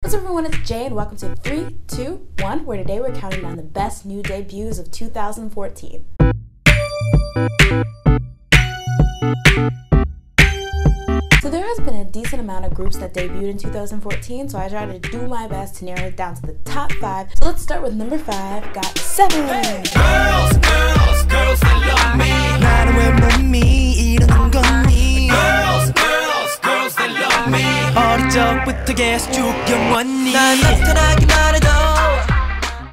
What's up everyone, it's Jay and welcome to 3, 2, 1, where today we're counting down the best new debuts of 2014. So there has been a decent amount of groups that debuted in 2014, so I tried to do my best to narrow it down to the top 5. So let's start with number 5, GOT7. Girls, girls, girls that love me. 나는 왜 몸이 이러는 거니? Girls, girls, girls that love me. 어릴 적부터 계속 쭉 영원히 난 나타나기만 해도.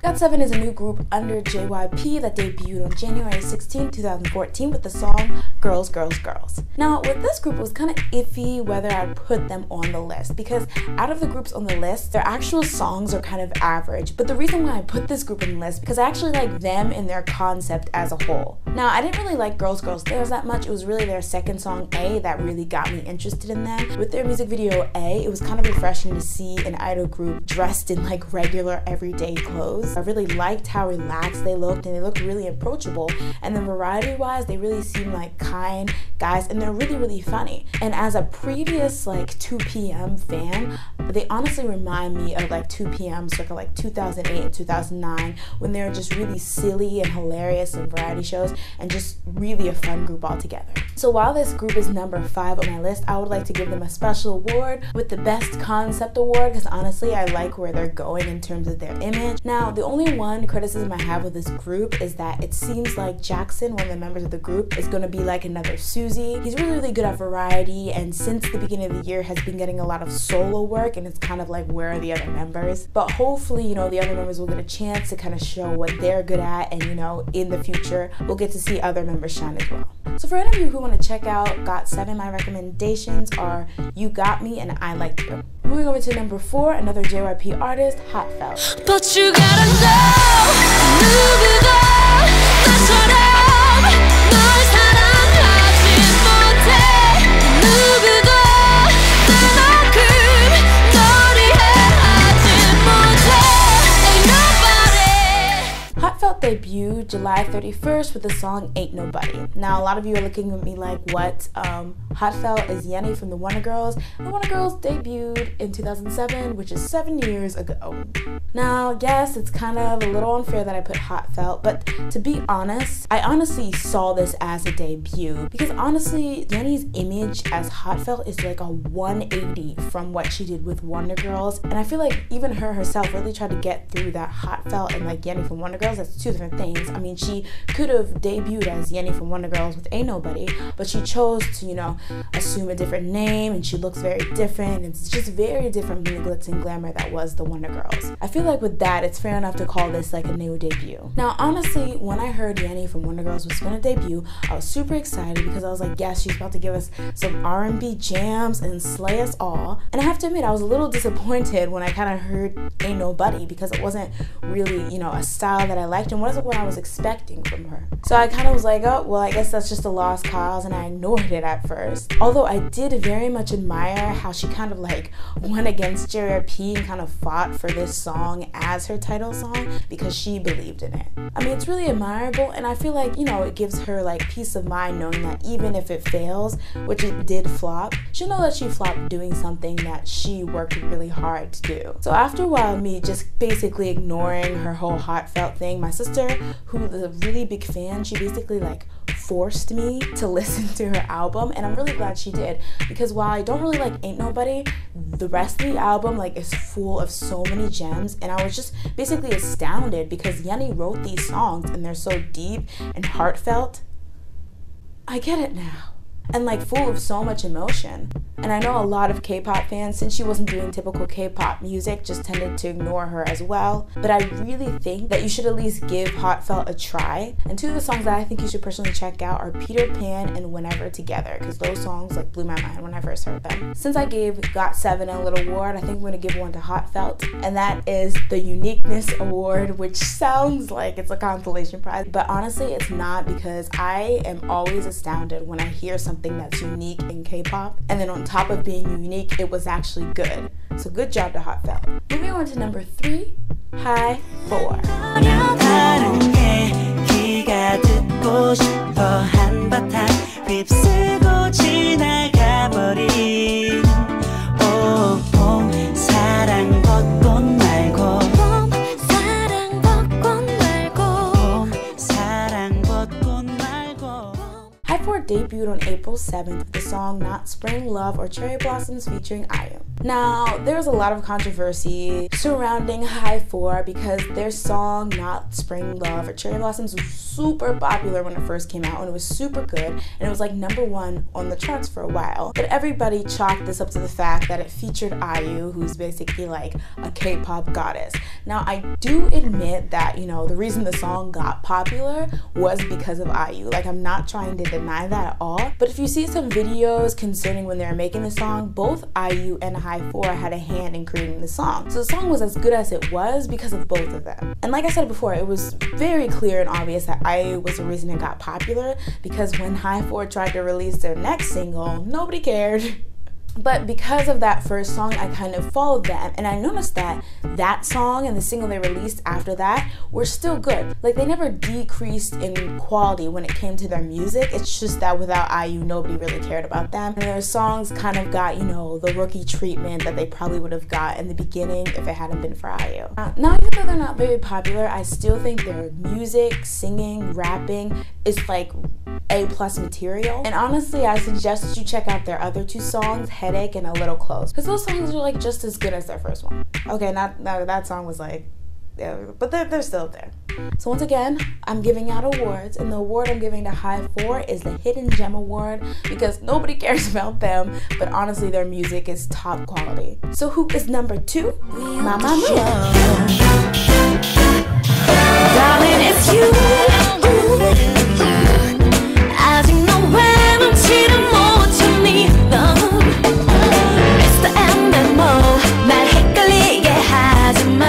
GOT7 is a new group under JYP that debuted on January 16, 2014 with the song Girls, Girls, Girls. Now, with this group, it was kind of iffy whether I'd put them on the list because out of the groups on the list, their actual songs are kind of average. But the reason why I put this group on the list because I actually like them and their concept as a whole. Now, I didn't really like Girls, Girls, Girls that much. It was really their second song, A, that really got me interested in them. With their music video, A, it was kind of refreshing to see an idol group dressed in like regular everyday clothes. I really liked how relaxed they looked and they looked really approachable, and then variety-wise they really seemed like kind guys and they're really funny. And as a previous like 2PM fan, they honestly remind me of like 2PM circa like 2008 and 2009 when they were just really silly and hilarious in variety shows and just really a fun group altogether. So while this group is number 5 on my list, I would like to give them a special award with the Best Concept Award because honestly I like where they're going in terms of their image. Now the only one criticism I have with this group is that it seems like Jackson, one of the members of the group, is going to be like another Suzy. He's really good at variety and since the beginning of the year has been getting a lot of solo work and it's kind of like where are the other members? But hopefully, you know, the other members will get a chance to kind of show what they're good at and, you know, in the future we'll get to see other members shine as well. So for any of you who want to check out GOT7, my recommendations are You Got Me and I Like You. Moving over to number 4, another JYP artist, Heartfelt. But you gotta know 누구도 나처럼 널 사랑하지 못해 누구도 나만큼 널 이해하지 못해 Ain't nobody. Heartfelt debuted July 31st with the song Ain't Nobody. Now a lot of you are looking at me like what? Heartfelt is Yenny from the Wonder Girls. The Wonder Girls debuted in 2007, which is 7 years ago. Now, yes, it's kind of a little unfair that I put Heartfelt, but to be honest, I honestly saw this as a debut because honestly, Yenny's image as Heartfelt is like a 180 from what she did with Wonder Girls, and I feel like even her herself really tried to get through that Heartfelt and like Yenny from Wonder Girls. That's two different things. I mean, she could have debuted as Yenny from Wonder Girls with Ain't Nobody, but she chose to, you know, assume a different name and she looks very different. It's just very different from the glitz and glamour that was the Wonder Girls. I feel like with that, it's fair enough to call this like a new debut. Now, honestly, when I heard Yenny from Wonder Girls was gonna debut, I was super excited because I was like, yes, she's about to give us some R&B jams and slay us all. And I have to admit, I was a little disappointed when I kind of heard Ain't Nobody because it wasn't really, you know, a style that I liked and wasn't what I was expecting from her. So I kind of was like, oh, well, I guess that's just a lost cause, and I ignored it at first. Although I did very much admire how she kind of like went against JYP and kind of fought for this song as her title song because she believed in it. I mean, it's really admirable, and I feel like, you know, it gives her like peace of mind knowing that even if it fails, which it did flop, she'll know that she flopped doing something that she worked really hard to do. So after a while of me just basically ignoring her whole Heartfelt thing, my sister, who is a really big fan, she basically like forced me to listen to her album, and I'm really glad she did because while I don't really like Ain't Nobody, the rest of the album like is full of so many gems, and I was just basically astounded because Yenny wrote these songs and they're so deep and heartfelt. I get it now. And like full of so much emotion. And I know a lot of K-pop fans, since she wasn't doing typical K-pop music, just tended to ignore her as well. But I really think that you should at least give Heartfelt a try. And two of the songs that I think you should personally check out are Peter Pan and Whenever Together, because those songs like blew my mind when I first heard them. Since I gave GOT7 a little award, I think I'm gonna give one to Heartfelt, and that is the Uniqueness Award, which sounds like it's a consolation prize, but honestly it's not, because I am always astounded when I hear something that's unique in K-pop, and then on top of being unique, it was actually good. So good job to Heartfelt. Moving on to number 3, High 4. 지나가버린 오봄 사랑 걷 debuted on April 7th with the song Not Spring, Love, or Cherry Blossoms featuring IU. Now, there was a lot of controversy surrounding High4 because their song Not Spring, Love, or Cherry Blossoms was super popular when it first came out, and it was super good, and it was like #1 on the charts for a while. But everybody chalked this up to the fact that it featured IU, who's basically like a K-pop goddess. Now, I do admit that, you know, the reason the song got popular was because of IU. Like, I'm not trying to deny that at all. But if you see some videos concerning when they were making the song, both IU and High4 had a hand in creating the song. So the song was as good as it was because of both of them. And like I said before, it was very clear and obvious that IU was the reason it got popular, because when High4 tried to release their next single, nobody cared. But because of that first song, I kind of followed them, and I noticed that that song and the single they released after that were still good. Like, they never decreased in quality when it came to their music. It's just that without IU, nobody really cared about them. And their songs kind of got, you know, the rookie treatment that they probably would have got in the beginning if it hadn't been for IU. Now, even though they're not very popular, I still think their music, singing, rapping is like A+ material. And honestly, I suggest that you check out their other 2 songs, Headache and A Little Close, because those songs are like just as good as their first one. Okay, not that song was like, yeah, but they're still there. So once again, I'm giving out awards, and the award I'm giving to High4 is the Hidden Gem Award, because nobody cares about them, but honestly their music is top quality. So who is number 2? MAMAMOO. Darling, it's you. 아직 너 외롭지를 못하니 넌 Mr. MAMAMOO 날 헷갈리게 하지마.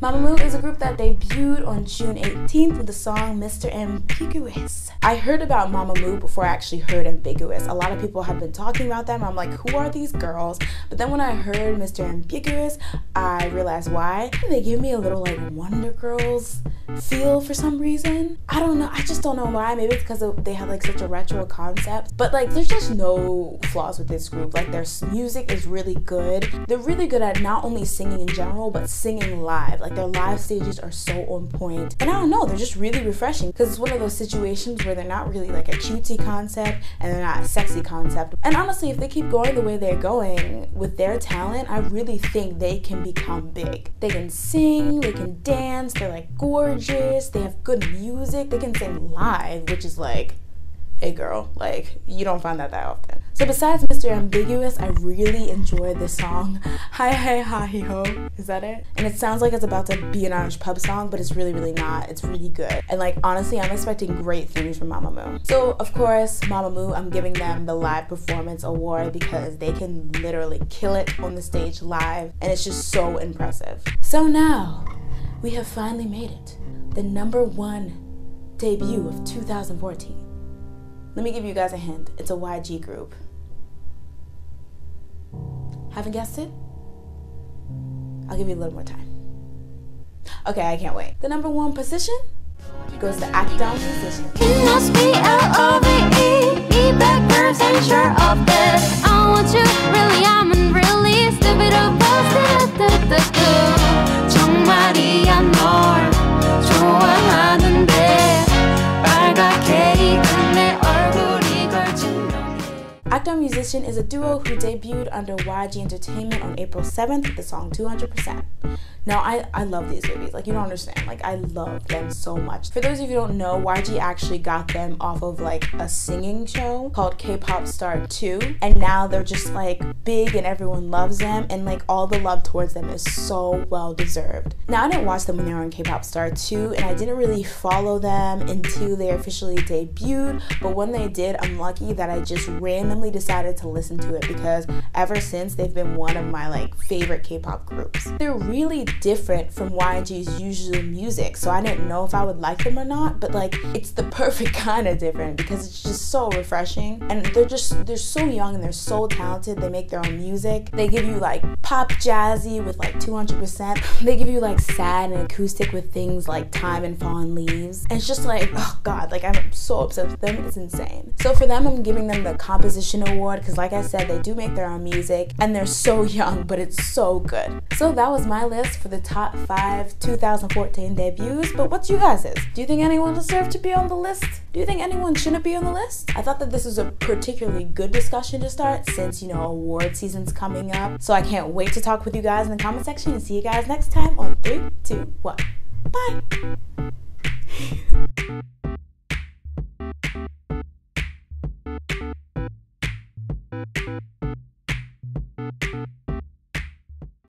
MAMAMOO is a group that debuted on June 18th with the song Mr. Ambiguous. I heard about MAMAMOO before I actually heard Ambiguous. A lot of people had been talking about them. I'm like, who are these girls? But then when I heard Mr. Ambiguous, I realized why. They give me a little like Wonder Girls feel for some reason. I don't know. I just don't know why. Maybe it's because they have like such a retro concept. But like, there's just no flaws with this group. Like, their music is really good. They're really good at not only singing in general, but singing live. Like, their live stages are so on point. And I don't know, they're just really refreshing, because it's one of those situations where they're not really like a cutesy concept and they're not a sexy concept. And honestly, if they keep going the way they're going with their talent, I really think they can become big. They can sing, they can dance, they're like gorgeous, they have good music, they can sing live, which is like, hey girl, like, you don't find that often. So besides Mr. Ambiguous, I really enjoyed this song, Hi Hi Ha Hi Ho. Is that it? And it sounds like it's about to be an Irish pub song, but it's really, really not. It's really good. And like, honestly, I'm expecting great things from MAMAMOO. So of course, MAMAMOO, I'm giving them the Live Performance Award because they can literally kill it on the stage live, and it's just so impressive. So now, we have finally made it. The #1 debut of 2014. Let me give you guys a hint. It's a YG group. Haven't guessed it? I'll give you a little more time. Okay, I can't wait. The #1 position goes to Act Down Musician. It must be L-O-V-E. E back verbs and sure of it. I want you, really, I'm really stupid of 정말이야 널 좋아하는데 빨갛게 익은 내 얼굴이 걸친 Act Down Musician is a duo who debuted under YG Entertainment on April 7th with the song 200%. Now, I love these babies. Like, you don't understand. Like, I love them so much. For those of you who don't know, YG actually got them off of like a singing show called K-Pop Star 2. And now they're just like big and everyone loves them. And like, all the love towards them is so well deserved. Now, I didn't watch them when they were on K-Pop Star 2. And I didn't really follow them until they officially debuted. But when they did, I'm lucky that I just randomly decided to listen to it, because ever since, they've been one of my like favorite K-pop groups. They're really different from YG's usual music, so I didn't know if I would like them or not, but like, it's the perfect kind of different because it's just so refreshing. And they're so young and they're so talented. They make their own music. They give you like pop jazzy with like 200%. They give you like sad and acoustic with things like Time and Fallen Leaves. And it's just like, oh god, like, I'm so obsessed with them. It's insane. So for them, I'm giving them the Composition Award forward because, like I said, they do make their own music and they're so young, but it's so good. So that was my list for the top 5 2014 debuts, but what's you guys'? Do you think anyone deserves to be on the list? Do you think anyone shouldn't be on the list? I thought that this was a particularly good discussion to start since, you know, award season's coming up. So I can't wait to talk with you guys in the comment section and see you guys next time on 3, 2, 1. Bye!